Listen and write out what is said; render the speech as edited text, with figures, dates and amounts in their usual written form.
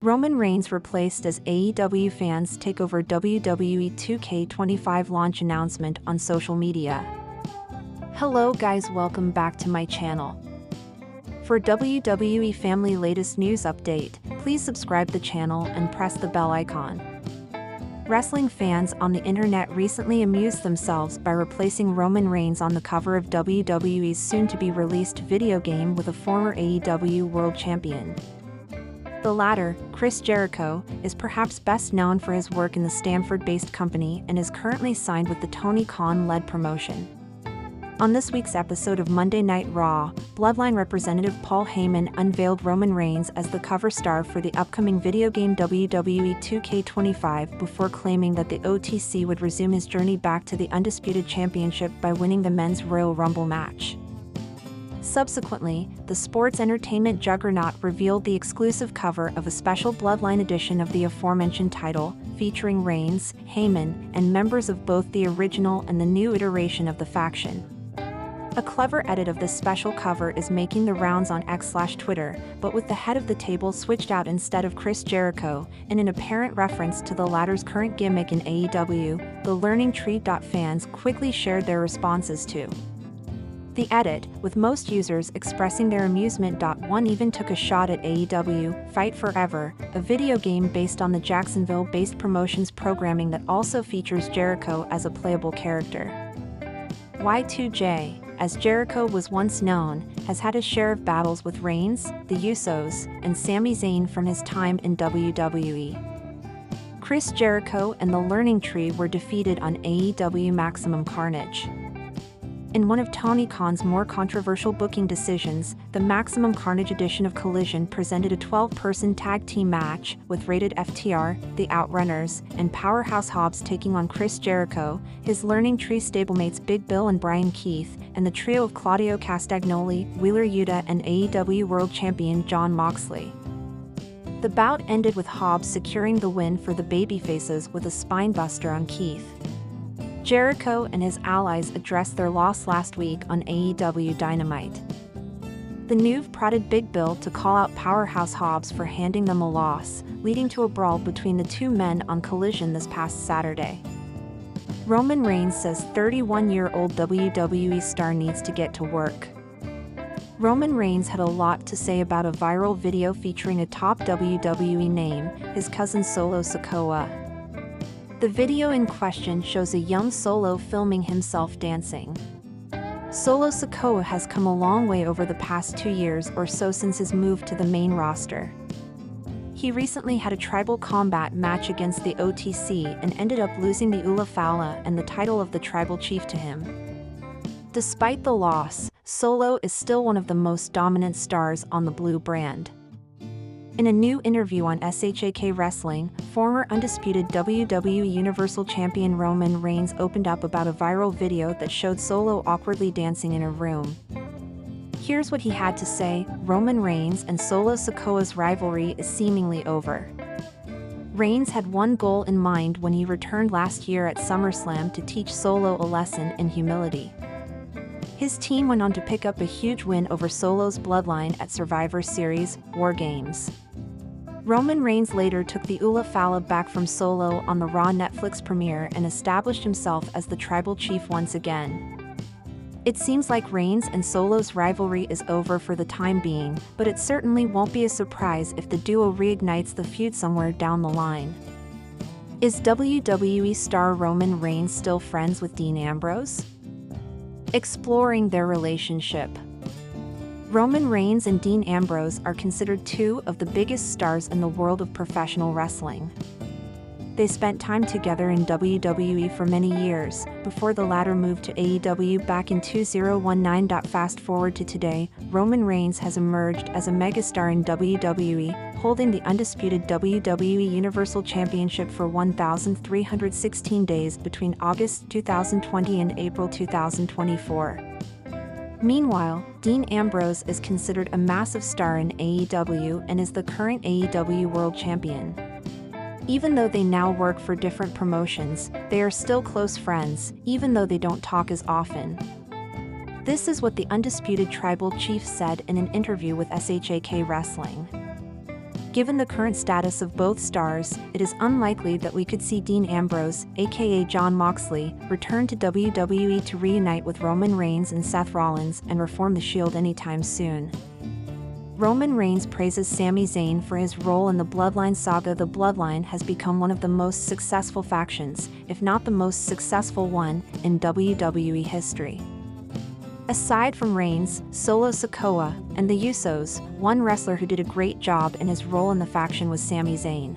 Roman Reigns replaced as AEW fans take over WWE 2K25 launch announcement on social media. Hello guys, welcome back to my channel. For WWE Family latest news update, please subscribe the channel and press the bell icon. Wrestling fans on the internet recently amused themselves by replacing Roman Reigns on the cover of WWE's soon-to-be-released video game with a former AEW World Champion. The latter, Chris Jericho, is perhaps best known for his work in the Stanford-based company and is currently signed with the Tony Khan-led promotion. On this week's episode of Monday Night Raw, Bloodline representative Paul Heyman unveiled Roman Reigns as the cover star for the upcoming video game WWE 2K25 before claiming that the OTC would resume his journey back to the Undisputed Championship by winning the Men's Royal Rumble match. Subsequently, the sports entertainment juggernaut revealed the exclusive cover of a special Bloodline edition of the aforementioned title, featuring Reigns, Heyman, and members of both the original and the new iteration of the faction. A clever edit of this special cover is making the rounds on X/Twitter, but with the head of the table switched out instead of Chris Jericho, in an apparent reference to the latter's current gimmick in AEW, the Learning Tree. Fans quickly shared their responses to the edit, with most users expressing their amusement. One even took a shot at AEW Fight Forever, a video game based on the Jacksonville-based promotion's programming that also features Jericho as a playable character. Y2J, as Jericho was once known, has had his share of battles with Reigns, the Usos, and Sami Zayn from his time in WWE. Chris Jericho and the Learning Tree were defeated on AEW Maximum Carnage. In one of Tony Khan's more controversial booking decisions, the Maximum Carnage edition of Collision presented a 12-person tag team match, with Rated FTR, the Outrunners, and Powerhouse Hobbs taking on Chris Jericho, his Learning Tree stablemates Big Bill and Brian Keith, and the trio of Claudio Castagnoli, Wheeler Yuta, and AEW World Champion Jon Moxley. The bout ended with Hobbs securing the win for the babyfaces with a spinebuster on Keith. Jericho and his allies addressed their loss last week on AEW Dynamite. The Nuve prodded Big Bill to call out Powerhouse Hobbs for handing them a loss, leading to a brawl between the two men on Collision this past Saturday. Roman Reigns says 31-year-old WWE star needs to get to work. Roman Reigns had a lot to say about a viral video featuring a top WWE name, his cousin Solo Sikoa. The video in question shows a young Solo filming himself dancing. Solo Sikoa has come a long way over the past 2 years or so since his move to the main roster. He recently had a tribal combat match against the OTC and ended up losing the Ula Fala and the title of the tribal chief to him. Despite the loss, Solo is still one of the most dominant stars on the Blue brand. In a new interview on SHAK Wrestling, former undisputed WWE Universal Champion Roman Reigns opened up about a viral video that showed Solo awkwardly dancing in a room. Here's what he had to say: Roman Reigns and Solo Sikoa's rivalry is seemingly over. Reigns had one goal in mind when he returned last year at SummerSlam to teach Solo a lesson in humility. His team went on to pick up a huge win over Solo's Bloodline at Survivor Series War Games. Roman Reigns later took the Ula Fala back from Solo on the Raw Netflix premiere and established himself as the tribal chief once again. It seems like Reigns and Solo's rivalry is over for the time being, but it certainly won't be a surprise if the duo reignites the feud somewhere down the line. Is WWE star Roman Reigns still friends with Dean Ambrose? Exploring their relationship. Roman Reigns and Dean Ambrose are considered two of the biggest stars in the world of professional wrestling. They spent time together in WWE for many years, before the latter moved to AEW back in 2019. Fast forward to today, Roman Reigns has emerged as a megastar in WWE, holding the undisputed WWE Universal Championship for 1,316 days between August 2020 and April 2024. Meanwhile, Dean Ambrose is considered a massive star in AEW and is the current AEW World Champion. Even though they now work for different promotions, they are still close friends, even though they don't talk as often. This is what the undisputed tribal chief said in an interview with SHAK Wrestling. Given the current status of both stars, it is unlikely that we could see Dean Ambrose, aka Jon Moxley, return to WWE to reunite with Roman Reigns and Seth Rollins and reform the Shield anytime soon. Roman Reigns praises Sami Zayn for his role in the Bloodline saga. The Bloodline has become one of the most successful factions, if not the most successful one, in WWE history. Aside from Reigns, Solo Sikoa, and the Usos, one wrestler who did a great job in his role in the faction was Sami Zayn.